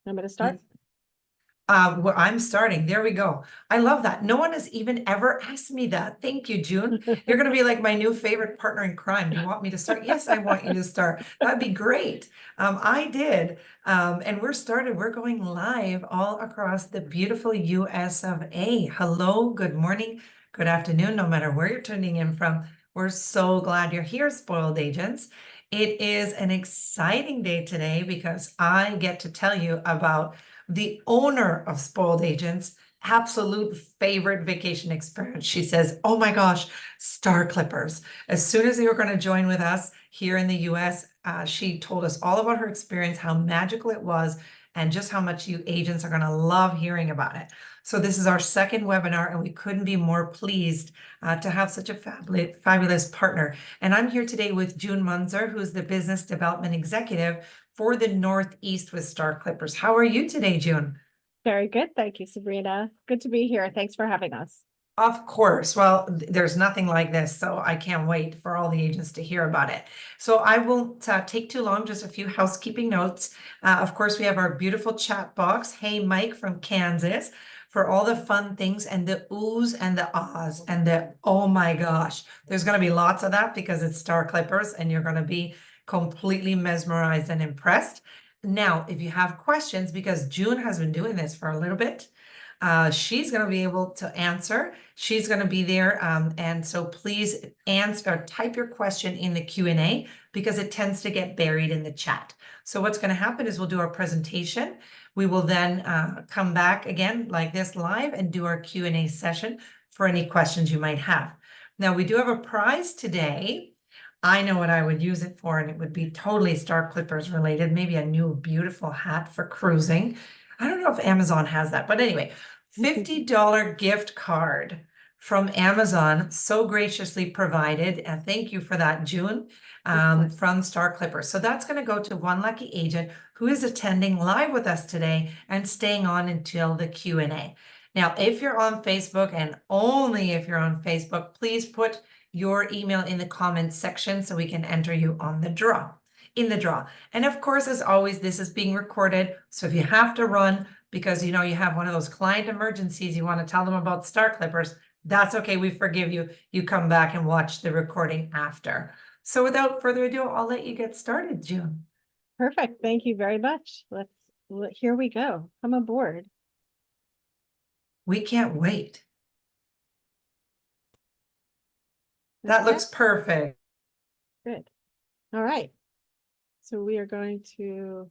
I'm going to start. Well, I'm starting. There we go. I love that. No one has even ever asked me that. Thank you, June. You're going to be like my new favorite partner in crime. Do you want me to start? Yes, I want you to start. That'd be great. I did. And we're started. We're going live all across the beautiful US of A. Hello, good morning, good afternoon, no matter where you're tuning in from. We're so glad you're here, Spoiled Agents. It is an exciting day today because I get to tell you about the owner of Spoiled Agents' absolute favorite vacation experience. She says, oh my gosh, Star Clippers. As soon as they were going to join with us here in the US, she told us all about her experience, how magical it was, and just how much you agents are going to love hearing about it. So this is our second webinar, and we couldn't be more pleased to have such a fabulous partner. And I'm here today with June Munzer, who's the Business Development Executive for the Northeast with Star Clippers. How are you today, June? Very good. Thank you, Sabrina. Good to be here. Thanks for having us. Of course. Well, there's nothing like this, so I can't wait for all the agents to hear about it. So I won't take too long, just a few housekeeping notes. Of course, we have our beautiful chat box. Hey, Mike from Kansas, for all the fun things and the oohs and the ahs and the, oh my gosh. There's going to be lots of that because it's Star Clippers and you're going to be completely mesmerized and impressed. Now, if you have questions, because June has been doing this for a little bit, she's going to be able to answer. She's going to be there. And so please answer, or type your question in the Q&A because it tends to get buried in the chat. So what's going to happen is we'll do our presentation. We will then come back again like this live and do our Q&A session for any questions you might have. Now we do have a prize today. I know what I would use it for, and it would be totally Star Clippers related, maybe a new beautiful hat for cruising. I don't know if Amazon has that, but anyway, $50 gift card from Amazon, so graciously provided. And thank you for that, June, from Star Clippers. So that's going to go to one lucky agent who is attending live with us today and staying on until the Q&A. Now, if you're on Facebook, and only if you're on Facebook, please put your email in the comments section so we can enter you on the draw. And of course, as always, this is being recorded. So if you have to run because you have one of those client emergencies, you want to tell them about Star Clippers, that's okay. We forgive you. You come back and watch the recording after. So without further ado, I'll let you get started, June. Perfect. Thank you very much. Here we go. Come aboard. We can't wait. That looks perfect. Good. All right. So we are going to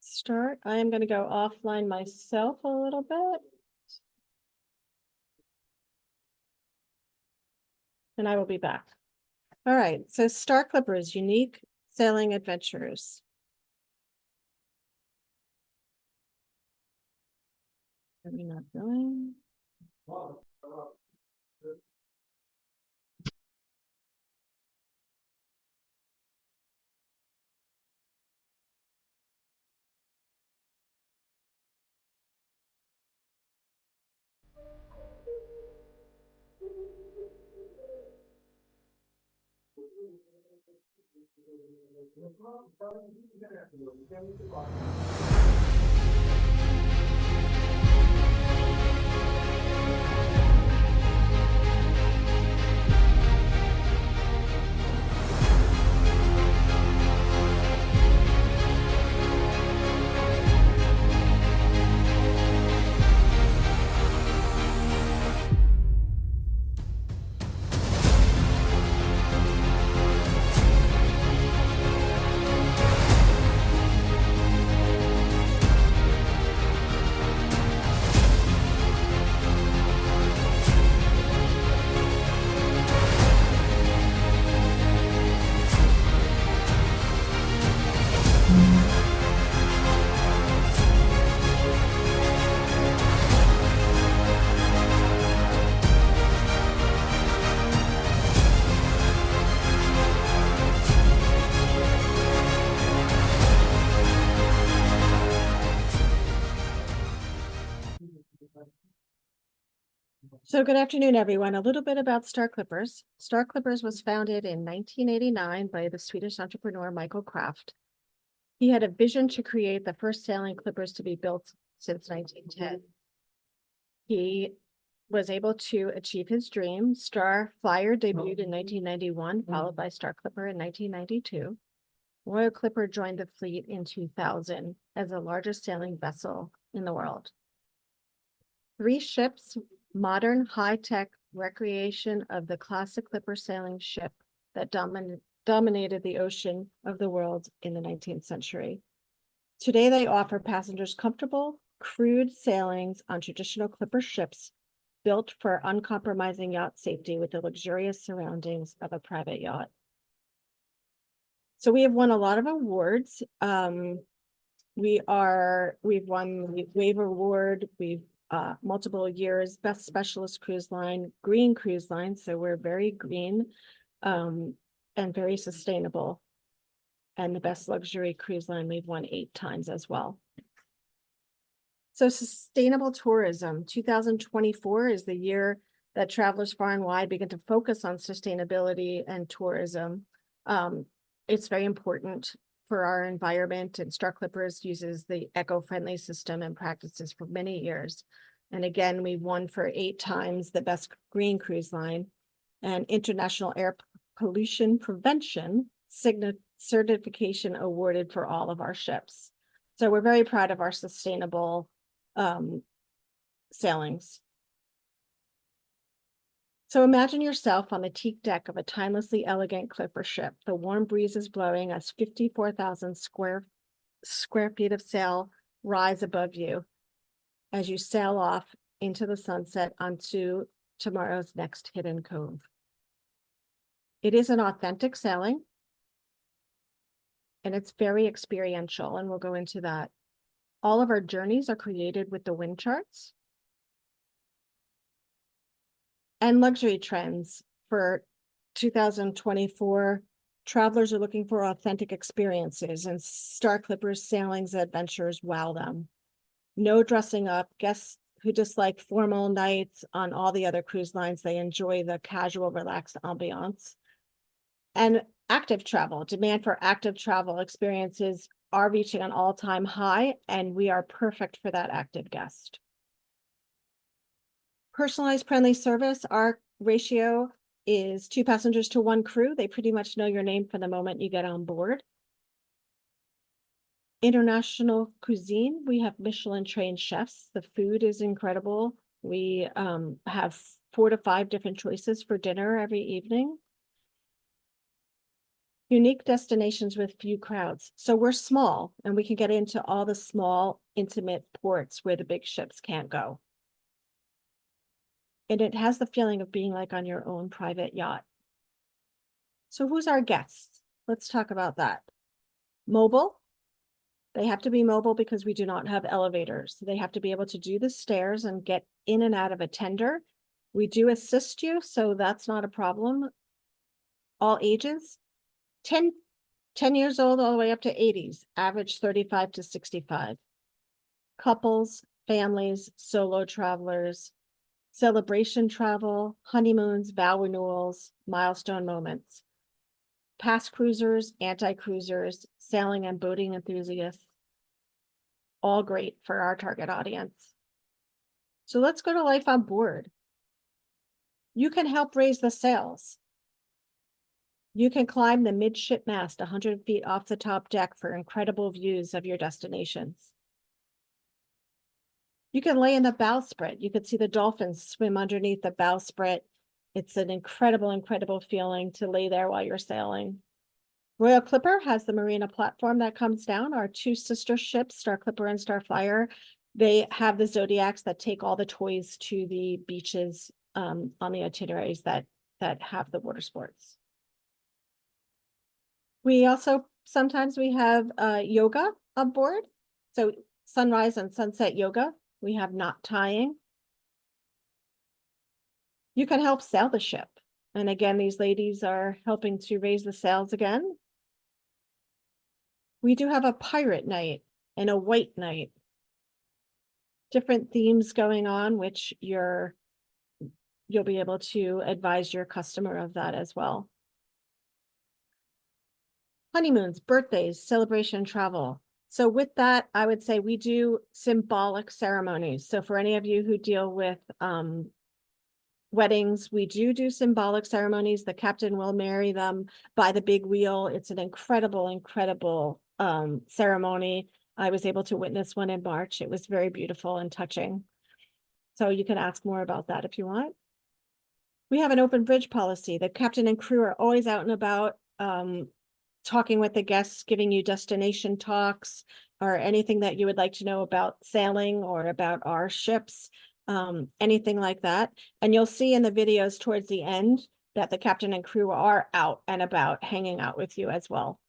start. I am going to go offline myself a little bit. And I will be back. All right. So Star Clippers, unique sailing adventures. Are we not going? So good afternoon, everyone. A little bit about Star Clippers. Star Clippers was founded in 1989 by the Swedish entrepreneur Michael Kraft. He had a vision to create the first sailing clippers to be built since 1910. He was able to achieve his dream. Star Flyer debuted in 1991, followed by Star Clipper in 1992. Royal Clipper joined the fleet in 2000 as the largest sailing vessel in the world. 3 ships, modern high-tech recreation of the classic Clipper sailing ship that dominated the ocean of the world in the 19th century. Today, they offer passengers comfortable, crewed sailings on traditional Clipper ships built for uncompromising yacht safety with the luxurious surroundings of a private yacht. So we have won a lot of awards. We've won the Wave Award. We've multiple years, Best Specialist Cruise Line, Green Cruise Line. So we're very green and very sustainable. And the Best Luxury Cruise Line, we've won 8 times as well. So sustainable tourism, 2024 is the year that travelers far and wide begin to focus on sustainability and tourism. It's very important for our environment, and Star Clippers uses the eco-friendly system and practices for many years. And again, we won for 8 times the Best Green Cruise Line and International Air Pollution Prevention certification awarded for all of our ships. So we're very proud of our sustainable sailings. So imagine yourself on the teak deck of a timelessly elegant clipper ship. The warm breeze is blowing as 54,000 square feet of sail rise above you as you sail off into the sunset onto tomorrow's next hidden cove. It is an authentic sailing, and it's very experiential, and we'll go into that. All of our journeys are created with the wind charts. And luxury trends for 2024, travelers are looking for authentic experiences, and Star Clippers sailings adventures wow them. No dressing up. Guests who dislike formal nights on all the other cruise lines, they enjoy the casual, relaxed ambiance. And active travel, demand for active travel experiences are reaching an all-time high, and we are perfect for that active guest. Personalized friendly service, our ratio is 2 passengers to 1 crew. They pretty much know your name from the moment you get on board. International cuisine, we have Michelin trained chefs. The food is incredible. We have 4 to 5 different choices for dinner every evening. Unique destinations with few crowds. So we're small, and we can get into all the small, intimate ports where the big ships can't go. And it has the feeling of being like on your own private yacht. So who's our guests? Let's talk about that. Mobile. They have to be mobile because we do not have elevators. They have to be able to do the stairs and get in and out of a tender. We do assist you, so that's not a problem. All ages, 10 years old all the way up to 80s, average 35 to 65. Couples, families, solo travelers, celebration travel, honeymoons, vow renewals, milestone moments. Past cruisers, anti-cruisers, sailing and boating enthusiasts. All great for our target audience. So let's go to life on board. You can help raise the sails. You can climb the midship mast 100 feet off the top deck for incredible views of your destinations. You can lay in the bowsprit. You can see the dolphins swim underneath the bowsprit. It's an incredible, incredible feeling to lay there while you're sailing. Royal Clipper has the marina platform that comes down. Our 2 sister ships, Star Clipper and Star Flyer, they have the Zodiacs that take all the toys to the beaches on the itineraries that have the water sports. We also, sometimes we have yoga on board. So sunrise and sunset yoga. We have knot tying. You can help sail the ship. And again, these ladies are helping to raise the sails again. We do have a pirate night and a white night. Different themes going on, which you'll be able to advise your customer of that as well. honeymoons, birthdays, celebration, travel. So with that, I would say we do symbolic ceremonies. So for any of you who deal with weddings, we do symbolic ceremonies. The captain will marry them by the big wheel. It's an incredible ceremony. I was able to witness one in March. It was very beautiful and touching. So you can ask more about that if you want. We have an open bridge policy. The captain and crew are always out and about, talking with the guests, giving you destination talks or anything that you would like to know about sailing or about our ships, anything like that. And you'll see in the videos towards the end that the captain and crew are out and about hanging out with you as well.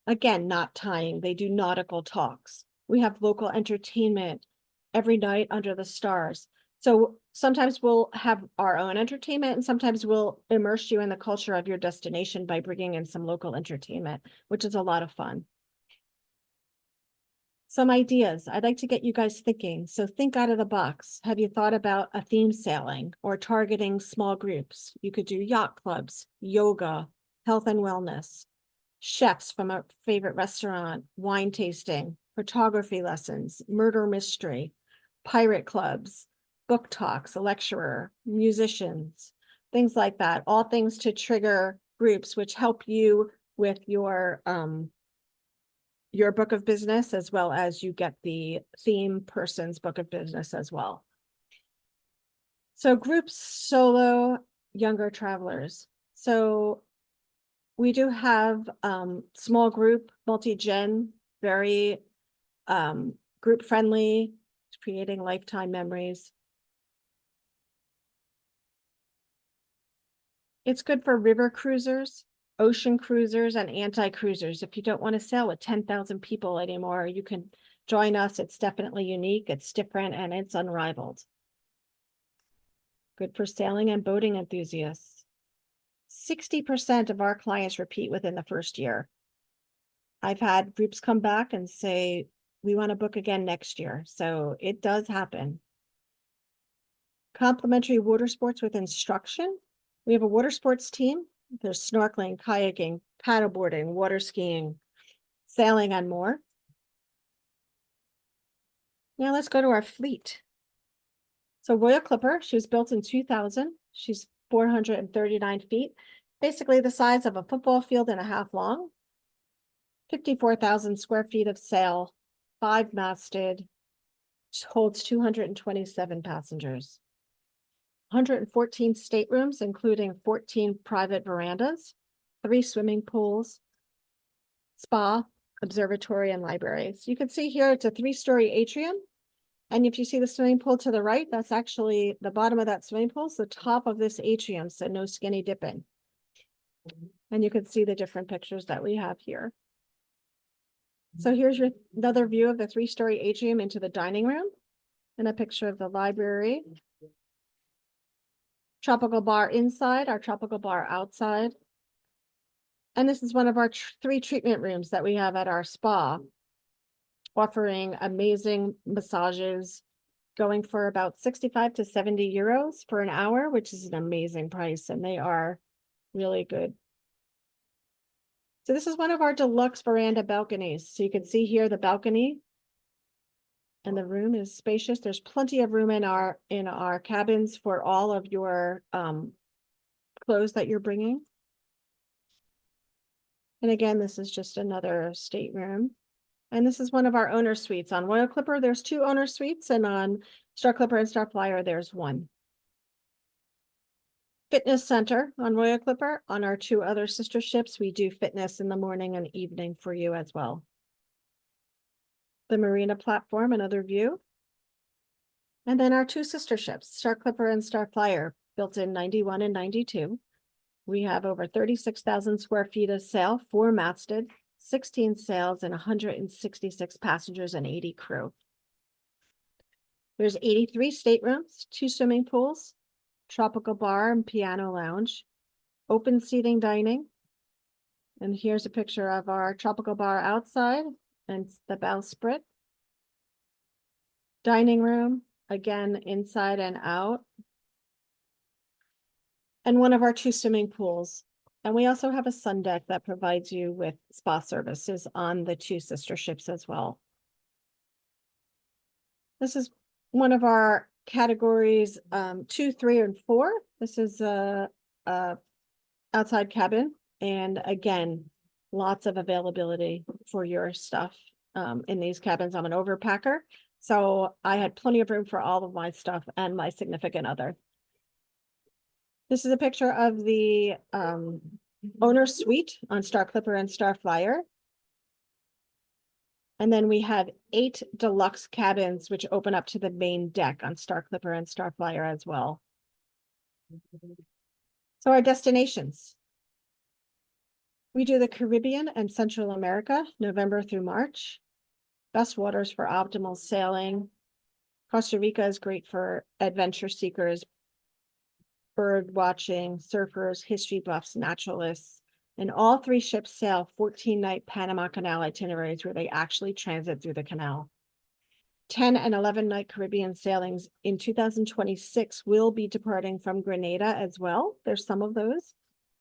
Again, not tying. They do nautical talks. We have local entertainment every night under the stars. So sometimes we'll have our own entertainment and sometimes we'll immerse you in the culture of your destination by bringing in some local entertainment, which is a lot of fun. Some ideas. I'd like to get you guys thinking. So think out of the box. Have you thought about a theme sailing or targeting small groups? You could do yacht clubs, yoga, health and wellness, chefs from a favorite restaurant, wine tasting, photography lessons, murder mystery, pirate clubs, book talks, a lecturer, musicians, things like that. All things to trigger groups, which help you with your book of business, as well as you get the theme person's book of business as well. So groups, solo, younger travelers. So we do have small group, multi-gen, very group friendly, creating lifetime memories. It's good for river cruisers, ocean cruisers, and anti-cruisers. If you don't want to sail with 10,000 people anymore, you can join us. It's definitely unique, it's different, and it's unrivaled. Good for sailing and boating enthusiasts. 60% of our clients repeat within the first year. I've had groups come back and say, we want to book again next year. So it does happen. Complimentary water sports with instruction. We have a water sports team. There's snorkeling, kayaking, paddleboarding, water skiing, sailing, and more. Now let's go to our fleet. So Royal Clipper, she was built in 2000. She's 439 feet, basically the size of a football field and a half long. 54,000 square feet of sail, 5-masted, holds 227 passengers. 114 staterooms, including 14 private verandas, 3 swimming pools, spa, observatory, and library. So you can see here it's a 3-story atrium. And if you see the swimming pool to the right, that's actually the bottom of that swimming pool. So the top of this atrium, so no skinny dipping. And you can see the different pictures that we have here. So here's another view of the 3-story atrium into the dining room and a picture of the library. Tropical bar inside, our tropical bar outside. And this is one of our 3 treatment rooms that we have at our spa, offering amazing massages, going for about 65 to 70 euros for an hour, which is an amazing price, and they are really good. So this is one of our deluxe veranda balconies. So you can see here the balcony, and the room is spacious. There's plenty of room in our cabins for all of your clothes that you're bringing. And again, this is just another stateroom. And this is one of our owner suites. On Royal Clipper, there's 2 owner suites, and on Star Clipper and Star Flyer, there's 1. Fitness center on Royal Clipper. On our 2 other sister ships, we do fitness in the morning and evening for you as well. The marina platform, another view. And then our 2 sister ships, Star Clipper and Star Flyer, built in 91 and 92. We have over 36,000 square feet of sail, 4-masted, 16 sails, and 166 passengers and 80 crew. There's 83 staterooms, 2 swimming pools, tropical bar and piano lounge, open seating dining. And here's a picture of our tropical bar outside and the bowsprit. Dining room, again, inside and out. And one of our 2 swimming pools. And we also have a sun deck that provides you with spa services on the two sister ships as well. This is one of our categories, 2, 3, and 4. This is a outside cabin. And again, lots of availability for your stuff in these cabins. I'm an overpacker, so I had plenty of room for all of my stuff and my significant other. This is a picture of the owner suite on Star Clipper and Star Flyer. And then we have 8 deluxe cabins, which open up to the main deck on Star Clipper and Star Flyer as well. So our destinations. We do the Caribbean and Central America, November through March. Best waters for optimal sailing. Costa Rica is great for adventure seekers, bird watching, surfers, history buffs, naturalists. And all 3 ships sail 14-night Panama Canal itineraries where they actually transit through the canal. 10 and 11-night Caribbean sailings in 2026 will be departing from Grenada as well. There's some of those.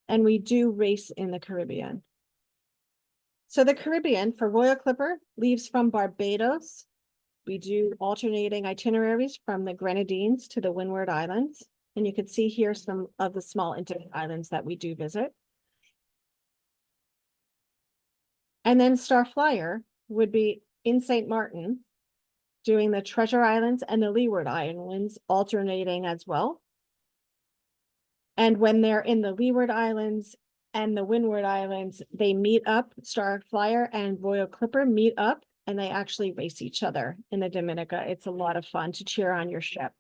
And we do race in the Caribbean. So the Caribbean for Royal Clipper leaves from Barbados. We do alternating itineraries from the Grenadines to the Windward Islands. And you can see here some of the small intimate islands that we do visit. And then Star Flyer would be in St. Martin, doing the Treasure Islands and the Leeward Islands, alternating as well. And when they're in the Leeward Islands and the Windward Islands, they meet up, Star Flyer and Royal Clipper meet up, and they actually race each other in the Dominica. It's a lot of fun to cheer on your ship.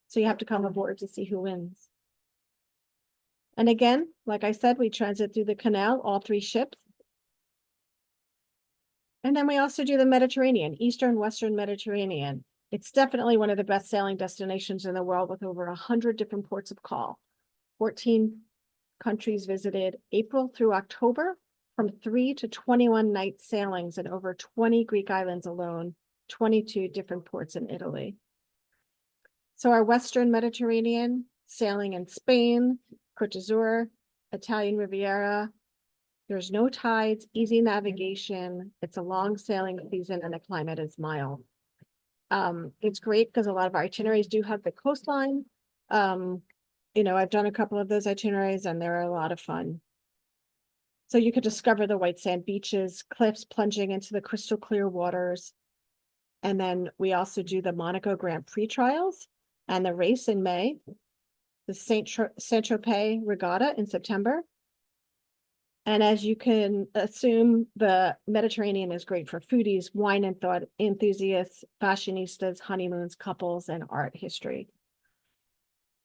So you have to come aboard to see who wins. And again, like I said, we transit through the canal, all 3 ships. And then we also do the Mediterranean, Eastern, Western Mediterranean. It's definitely one of the best sailing destinations in the world with over 100 different ports of call. 14 countries visited April through October, from 3 to 21 night sailings in over 20 Greek islands alone, 22 different ports in Italy. So our Western Mediterranean, sailing in Spain, Côte d'Azur, Italian Riviera. There's no tides, easy navigation. It's a long sailing season and the climate is mild. It's great because a lot of our itineraries do have the coastline. You know, I've done a couple of those itineraries and they're a lot of fun. So you could discover the white sand beaches, cliffs plunging into the crystal clear waters. And then we also do the Monaco Grand Prix trials and the race in May, the Saint-Tropez Regatta in September. And as you can assume, the Mediterranean is great for foodies, wine and thought enthusiasts, fashionistas, honeymoons, couples, and art history.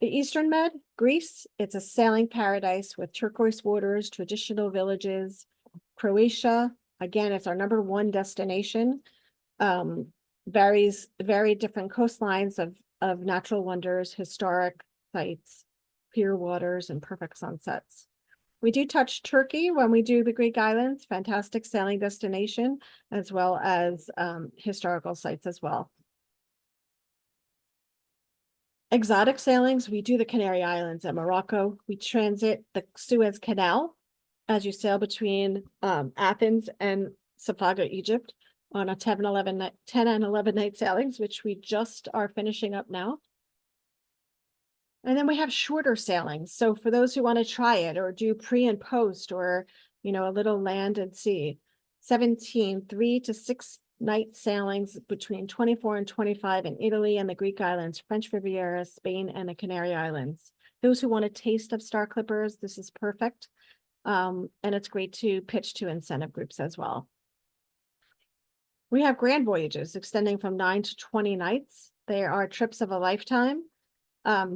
The Eastern Med, Greece, it's a sailing paradise with turquoise waters, traditional villages. Croatia, again, it's our #1 destination. Very different coastlines of natural wonders, historic sites, clear waters, and perfect sunsets. We do touch Turkey when we do the Greek islands, fantastic sailing destination, as well as historical sites as well. Exotic sailings, we do the Canary Islands and Morocco. We transit the Suez Canal as you sail between Athens and Safaga, Egypt, on a 10 and 11 night sailings, which we just are finishing up now. And then we have shorter sailings. So for those who want to try it or do pre and post, or, you know, a little land and sea, 17 3 to 6 night sailings between 24 and 25 in Italy and the Greek islands, French Riviera, Spain, and the Canary Islands. Those who want a taste of Star Clippers, this is perfect. And it's great to pitch to incentive groups as well. We have grand voyages extending from 9 to 20 nights. They are trips of a lifetime.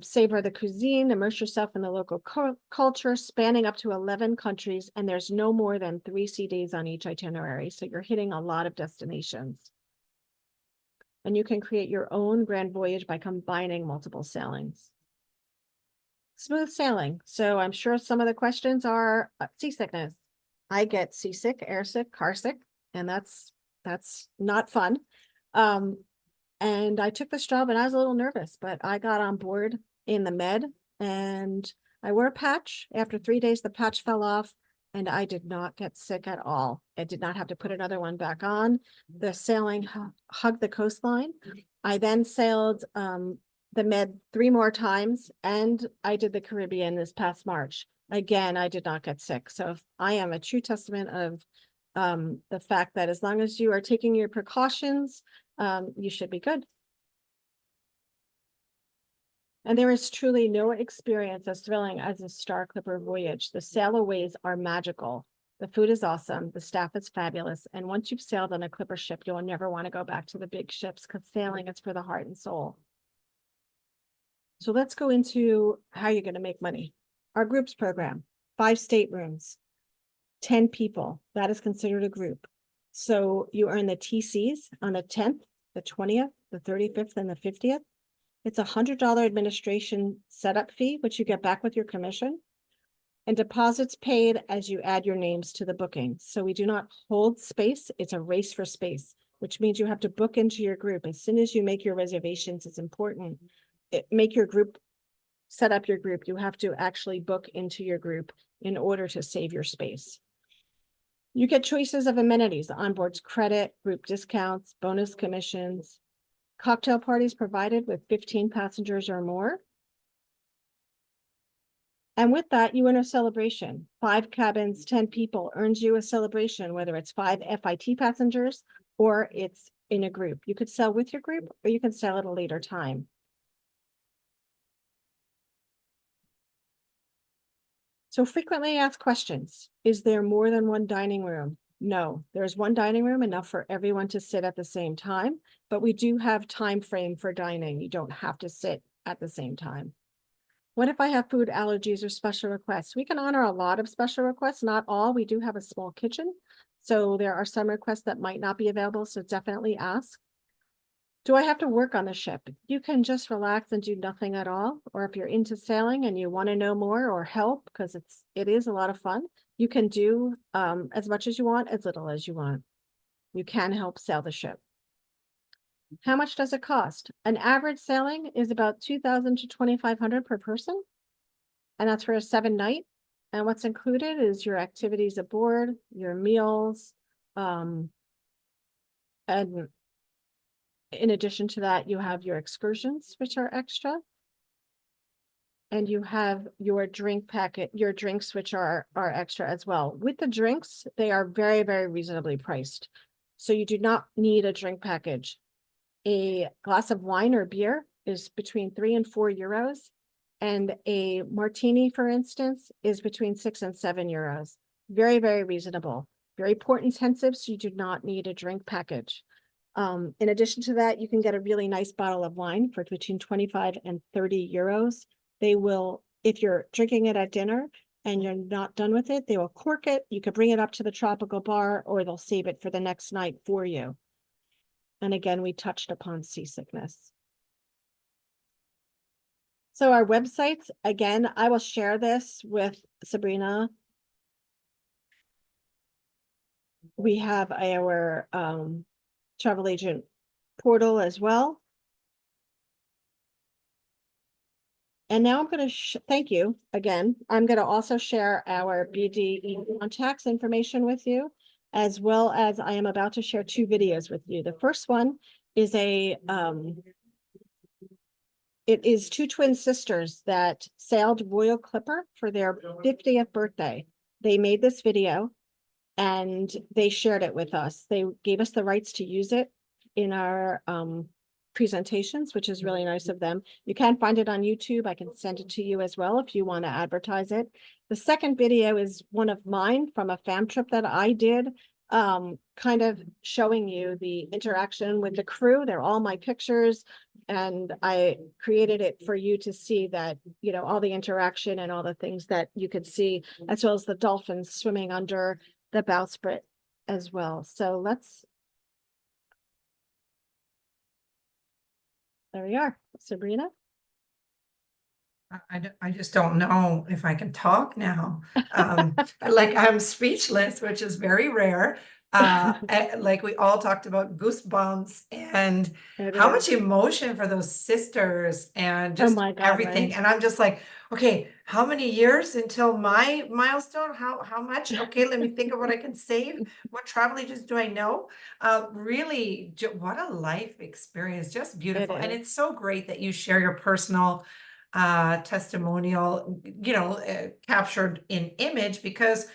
Savor the cuisine, immerse yourself in the local culture, spanning up to 11 countries, and there's no more than 3 sea days on each itinerary. So you're hitting a lot of destinations. And you can create your own grand voyage by combining multiple sailings. Smooth sailing. So I'm sure some of the questions are seasickness. I get seasick, airsick, carsick, and that's not fun. And I took this job and I was a little nervous, but I got on board in the med and I wore a patch. After 3 days, the patch fell off and I did not get sick at all. I did not have to put another one back on. The sailing hugged the coastline. I then sailed the Med 3 more times, and I did the Caribbean this past March. Again, I did not get sick. So I am a true testament of the fact that as long as you are taking your precautions, you should be good. And there is truly no experience as thrilling as a Star Clipper voyage. The sailways are magical. The food is awesome. The staff is fabulous. And once you've sailed on a Clipper ship, you'll never want to go back to the big ships because sailing is for the heart and soul. So let's go into how you're going to make money. Our groups program, 5 staterooms, 10 people. That is considered a group. So you earn the TCs on the 10th, the 20th, the 35th, and the 50th. It's $100 administration setup fee, which you get back with your commission, and deposits paid as you add your names to the booking. So we do not hold space. It's a race for space, which means you have to book into your group. As soon as you make your reservations, it's important. Make your group, set up your group. You have to actually book into your group in order to save your space. You get choices of amenities, onboard credit, group discounts, bonus commissions, cocktail parties provided with 15 passengers or more. And with that, you win a celebration. 5 cabins, 10 people earns you a celebration, whether it's 5 FIT passengers or it's in a group. You could sell with your group or you can sell at a later time. So frequently asked questions. Is there more than one dining room? No, there's one dining room, enough for everyone to sit at the same time, but we do have time frame for dining. You don't have to sit at the same time. What if I have food allergies or special requests? We can honor a lot of special requests, not all. We do have a small kitchen, so there are some requests that might not be available, so definitely ask. Do I have to work on the ship? You can just relax and do nothing at all. Or if you're into sailing and you want to know more or help, because it is a lot of fun, you can do as much as you want, as little as you want. You can help sail the ship. How much does it cost? An average sailing is about $2,000 to $2,500 per person. And that's for a 7-night. And what's included is your activities aboard, your meals, and in addition to that, you have your excursions, which are extra. And you have your drink packet, your drinks, which are extra as well. With the drinks, they are very, very reasonably priced. So you do not need a drink package. A glass of wine or beer is between 3 and 4 euros. And a martini, for instance, is between 6 and 7 euros. Very, very reasonable. Very port intensive, so you do not need a drink package. In addition to that, you can get a really nice bottle of wine for between 25 and 30 euros. They will, if you're drinking it at dinner and you're not done with it, they will cork it. You could bring it up to the tropical bar or they'll save it for the next night for you. And again, we touched upon seasickness. So our websites, again, I will share this with Sabrina. We have our travel agent portal as well. And now I'm going to thank you again. I'm going to also share our BDE contacts information with you, as well as I am about to share 2 videos with you. The first one is it is 2 twin sisters that sailed Royal Clipper for their 50th birthday. They made this video and they shared it with us. They gave us the rights to use it in our presentations, which is really nice of them. You can find it on YouTube. I can send it to you as well if you want to advertise it. The second video is one of mine from a fam trip that I did, kind of showing you the interaction with the crew. They're all my pictures, and I created it for you to see that, you know, all the interaction and all the things that you could see, as well as the dolphins swimming under the bowsprit as well. So there we are. Sabrina? I just don't know if I can talk now. Like I'm speechless, which is very rare. Like we all talked about goosebumps and It how much is. emotion for those sisters and Oh just my God, right? everything. And I'm just like, okay, how many years until my milestone? How much? Okay, let me think of what I can save. What travel agents do I know? Really, what a life experience, just It beautiful. And is. it's so great that you share your personal testimonial, captured in image, because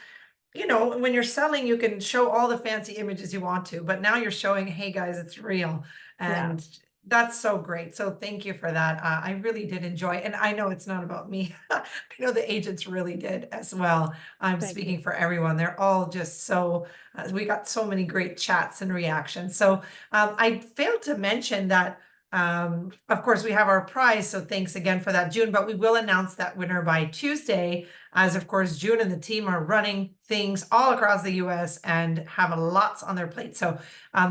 when you're selling, you can show all the fancy images you want to, but now you're showing, hey guys, it's real. Yeah, And that's so great. So thank you for that. I really did enjoy, and I know it's not about me. I know the agents really did as well. I'm thank you. speaking for everyone. They're all just so, we got so many great chats and reactions. So I failed to mention that of course, we have our prize, so thanks again for that, June, but we will announce that winner by Tuesday, as of course, June and the team are running things all across the US and have lots on their plate. So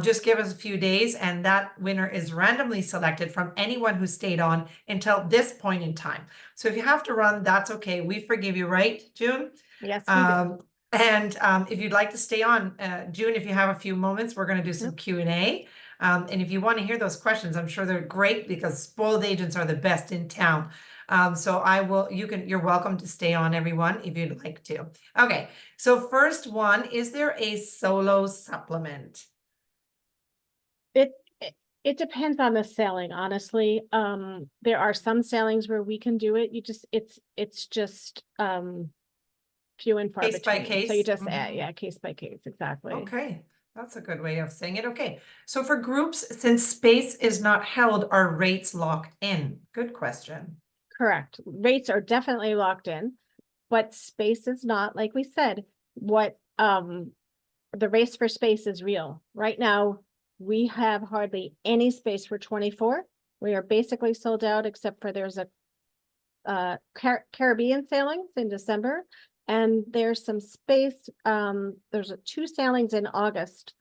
just give us a few days, and that winner is randomly selected from anyone who stayed on until this point in time. So if you have to run, that's okay. We forgive you, right, June? Yes, we do. And if you'd like to stay on, June, if you have a few moments, we're going to do some Yep. Q&A. And if you want to hear those questions, I'm sure they're great, because spoiled agents are the best in town. So you're welcome to stay on, everyone, if you'd like to. Okay, so first one, is there a solo supplement? It, it depends on the sailing, honestly. There are some sailings where we can do it. It's just few and far Case by between. So you case? just, Mhm. yeah, case by case, exactly. Okay, that's a good way of saying it. Okay, so for groups, since space is not held, are rates locked in? Good question. Correct. Rates are definitely locked in, but space is not, like we said, what the race for space is real. Right now, we have hardly any space for 24. We are basically sold out, except for there's a Caribbean sailings in December, and there's some space. There's two sailings in August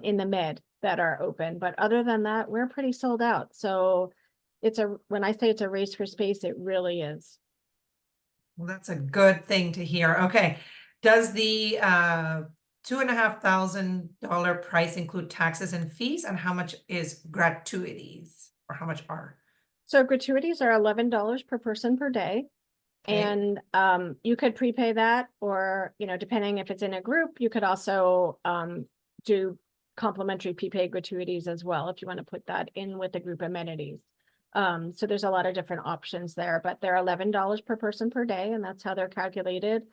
in the Med that are open, but other than that, we're pretty sold out. So when I say it's a race for space, it really is. Well, that's a good thing to hear. Okay, does the $2,500 price include taxes and fees, and how much is gratuities, or how much are? So gratuities are $11 per person per day. Okay. And you could prepay that, or, depending if it's in a group, you could also do complimentary prepaid gratuities as well, if you want to put that in with the group amenities. So there's a lot of different options there, but they're $11 per person per day, and that's how they're calculated.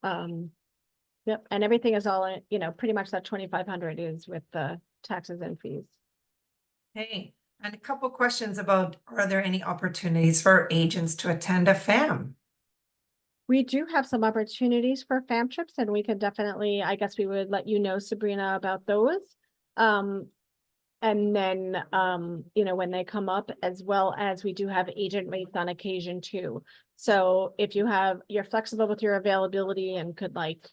Yep, and everything is all, pretty much that 2,500 is with the taxes and fees. Hey, and a couple questions about, are there any opportunities for agents to attend a FAM? We do have some opportunities for fam trips, and we could definitely, I guess we would let you know, Sabrina, about those. And then, when they come up, as well as we do have agent rates on occasion too. So if you're flexible with your availability and could like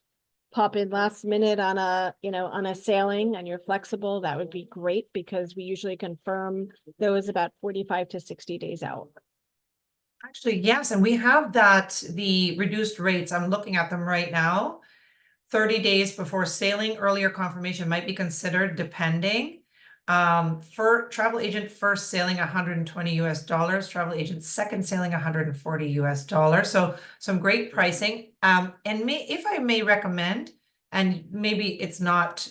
pop in last minute on a sailing, and you're flexible, that would be great, because we usually confirm those about 45 to 60 days out. Actually, yes, and we have the reduced rates. I'm looking at them right now. 30 days before sailing, earlier confirmation might be considered, depending. For travel agent first sailing, $120, travel agent second sailing, $140. So some great pricing. And if I may recommend, and maybe it's not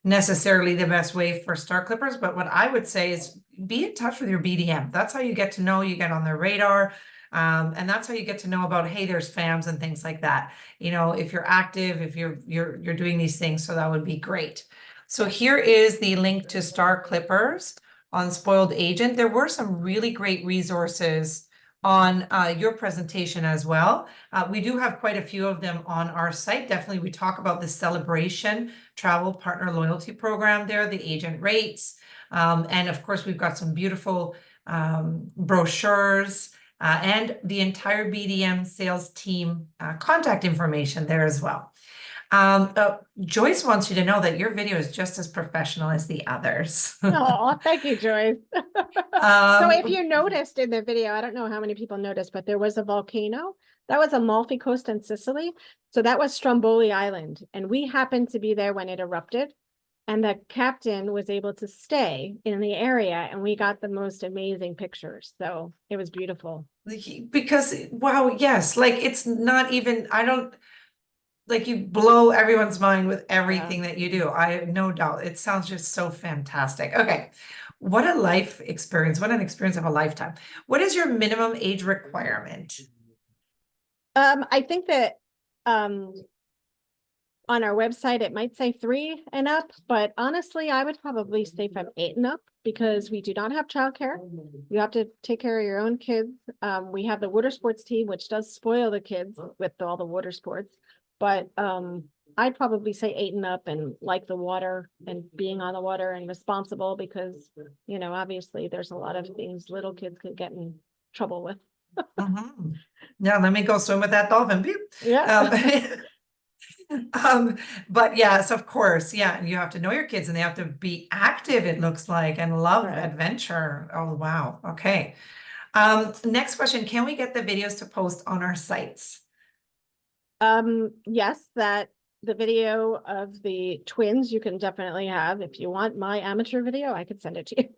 necessarily the best way for star clippers, but what I would say is be in touch with your BDM. That's how you get to know, you get on their radar. And that's how you get to know about, hey, there's FAMs and things like that. If you're active, if you're doing these things, so that would be great. So here is the link to Star Clippers on Spoiled Agent. There were some really great resources on your presentation as well. We do have quite a few of them on our site. Definitely, we talk about the Celebration Travel Partner Loyalty Program there, the agent rates. And of course, we've got some beautiful brochures and the entire BDM sales team contact information there as well. Joyce wants you to know that your video is just as professional as the others. Oh, thank you, Joyce. So if you noticed in the video, I don't know how many people noticed, but there was a volcano That was Amalfi Coast in Sicily. So that was Stromboli Island. And we happened to be there when it erupted. And the captain was able to stay in the area and we got the most amazing pictures. So it was beautiful. Because, wow, yes, like it's not even, I don't, like you blow everyone's mind with everything that you do. I have no doubt. It sounds just so fantastic. Okay. What a life experience. What an experience of a lifetime. What is your minimum age requirement? I think that um on our website, it might say 3 and up, but honestly, I would probably say from 8 and up because we do not have childcare. You have to take care of your own kids. We have the water sports team, which does spoil the kids with all the water sports. But I'd probably say 8 and up and like the water and being on the water and responsible because, you know, obviously there's a lot of things little kids could get in trouble with. Mhm. Yeah, let me go swim with that dolphin. Beep. Yeah. Um, but yes, of course, yeah, and you have to know your kids and they have to be active, it looks like, and love Right. adventure. Oh, wow. Okay. Next question, can we get the videos to post on our sites? Yes, that the video of the twins you can definitely have. If you want my amateur video, I could send it to you.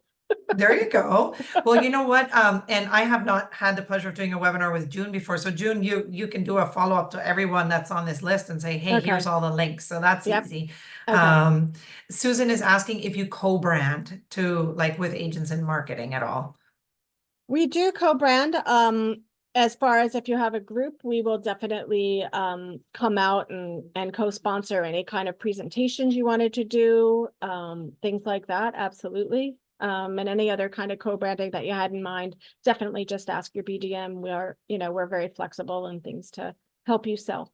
There you go. Well, you know what? And I have not had the pleasure of doing a webinar with June before. So June, you can do a follow-up to everyone that's on this list and say, hey, here's Okay. all the links. So that's Yep. easy. Okay. Susan is asking if you co-brand to like with agents in marketing at all. We do co-brand. As far as if you have a group, we will definitely come out and co-sponsor any kind of presentations you wanted to do, things like that. Absolutely. And any other kind of co-branding that you had in mind, definitely just ask your BDM. We are, you know, we're very flexible and things to help you sell.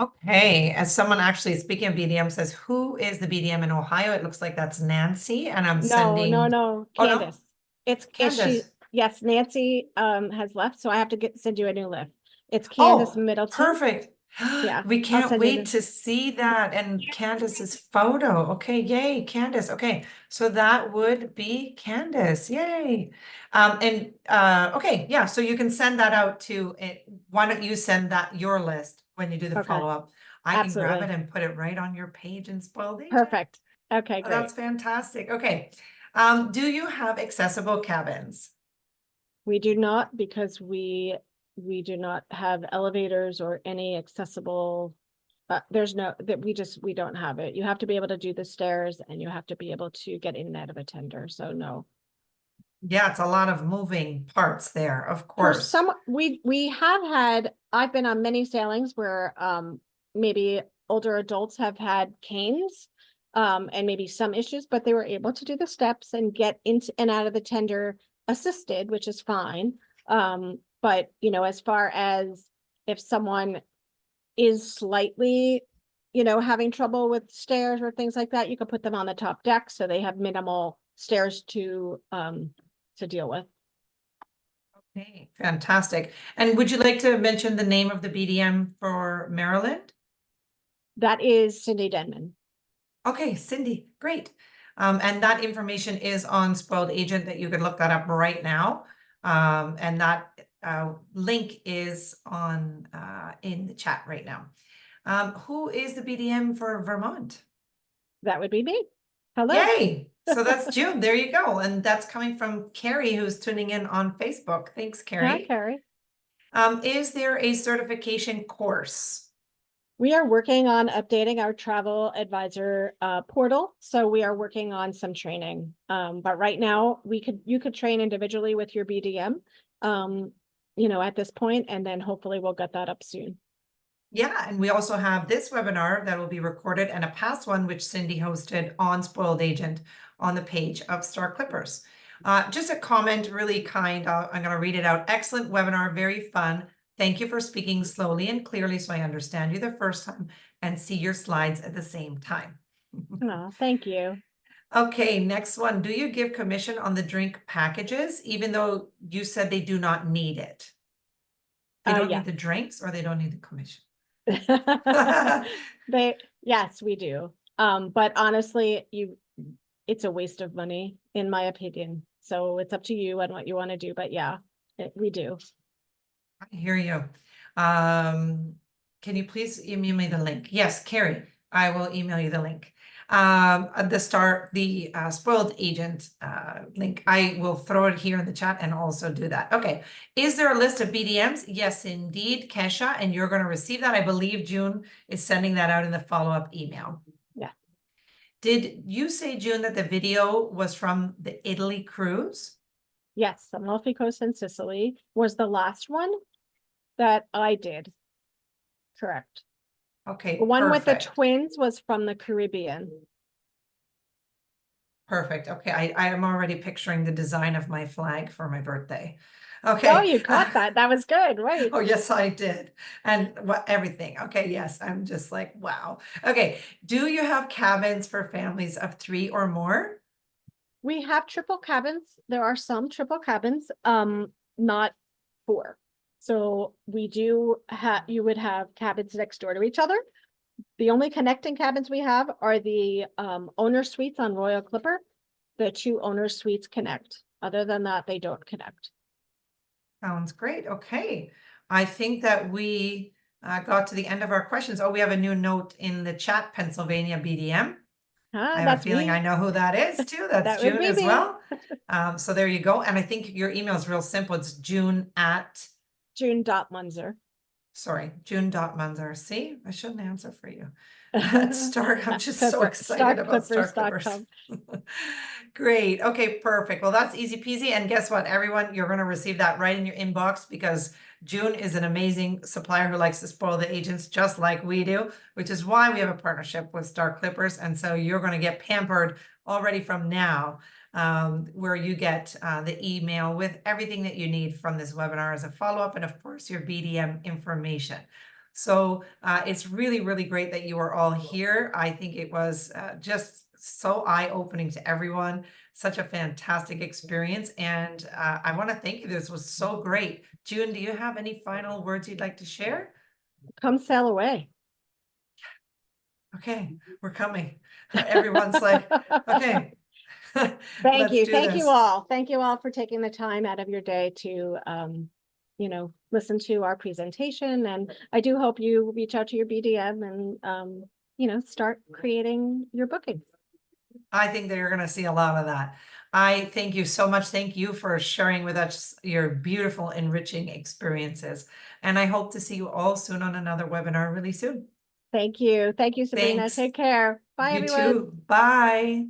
Okay, as someone actually speaking of BDM says, who is the BDM in Ohio? It looks like that's Nancy, and I'm No, no, sending. no, Oh no, Candace. It's she, Candace. yes, Nancy has left, so I have to send you a new list. It's Candace Oh, Middleton. perfect. Yeah, We I'll can't send you wait the, to see that and Candace's photo. Okay, yay, Candace. Okay, so that would be Candace. Yay. Okay, yeah, so you can send that out to it. Why don't you send that your list when you do the okay, follow-up? I can grab it absolutely. and put it right on your page in Spoiled Agent. Perfect. Okay, Oh, that's great. fantastic. Okay. Do you have accessible cabins? We do not because we do not have elevators or any accessible there's no that we don't have it. You have to be able to do the stairs and you have to be able to get in and out of a tender. So no. Yeah, it's a lot of moving parts there, of For course. some, we have had, I've been on many sailings where maybe older adults have had canes and maybe some issues, but they were able to do the steps and get into and out of the tender assisted, which is fine. But you know, as far as if someone is slightly, you know, having trouble with stairs or things like that, you could put them on the top deck so they have minimal stairs to deal with. Okay, fantastic. And would you like to mention the name of the BDM for Maryland? That is Cindy Denman. Okay, Cindy, great. And that information is on Spoiled Agent that you can look that up right now. And that link is on in the chat right now. Who is the BDM for Vermont? That would be me. Hello. Yay! So that's June. There you go. And that's coming from Carrie, who's tuning in on Facebook. Thanks, Hi, Carrie. Carrie. Is there a certification course? We are working on updating our travel advisor portal. So we are working on some training. But right now you could train individually with your BDM, you know, at this point, and then hopefully we'll get that up soon. Yeah, and we also have this webinar that will be recorded and a past one which Cindy hosted on Spoiled Agent on the page of Star Clippers. Just a comment, really kind. I'm going to read it out. Excellent webinar, very fun. Thank you for speaking slowly and clearly so I understand you the first time and see your slides at the same time. Oh, thank you. Okay, next one. Do you give commission on the drink packages, even though you said they do not need it? They don't need Yes. the drinks or they don't need the commission? Yes, we do. But honestly, it's a waste of money, in my opinion. So it's up to you and what you want to do. But yeah, we do. I hear you. Can you please email me the link? Yes, Carrie, I will email you the link. The spoiled agent link, I will throw it here in the chat and also do that. Okay, is there a list of BDMs? Yes, indeed, Kesha, and you're going to receive that. I believe June is sending that out in the follow-up email. Yeah. Did you say, June, that the video was from the Italy cruise? Yes, Amalfi Coast in Sicily was the last one that I did. Correct. Okay, The one with the perfect. twins was from the Caribbean. Perfect. Okay, I am already picturing the design of my flag for my birthday. Oh, Okay. you caught that. That was good, right? Oh, yes, I did. And what everything. Okay, yes, I'm just like, wow. Okay, do you have cabins for families of 3 or more? We have triple cabins. There are some triple cabins, not 4. So we do have, you would have cabins next door to each other. The only connecting cabins we have are the owner suites on Royal Clipper. The 2 owner suites connect. Other than that, they don't connect. Sounds great. Okay. I think that we got to the end of our questions. Oh, we have a new note in the chat, Pennsylvania BDM. I have a That's feeling me. I know who that is too. That's That would June be as me. well. So there you go. And I think your email is real simple. It's June at, June.Munzer. sorry, June.Munzer. See, I shouldn't answer for you. At I'm just so Clipper, excited about Star Clippers. starclippers.com. Great. Okay, perfect. Well, that's easy peasy. And guess what, everyone, you're going to receive that right in your inbox because June is an amazing supplier who likes to spoil the agents just like we do, which is why we have a partnership with Star Clippers. And so you're going to get pampered already from now, where you get the email with everything that you need from this webinar as a follow-up, and of course your BDM information. So it's really, really great that you are all here. I think it was just so eye-opening to everyone. Such a fantastic experience. And I want to thank you. This was so great. June, do you have any final words you'd like to share? Come sail away. Okay, we're coming. Everyone's like, okay. Thank you. Do Thank this. you all. Thank you all for taking the time out of your day to, listen to our presentation. And I do hope you reach out to your BDM and, start creating your bookings. I think that you're going to see a lot of that. I thank you so much. Thank you for sharing with us your beautiful, enriching experiences. And I hope to see you all soon on another webinar really soon. Thank you. Thank you, Sabrina. Thanks. Take care. Bye, You everyone. too. Bye.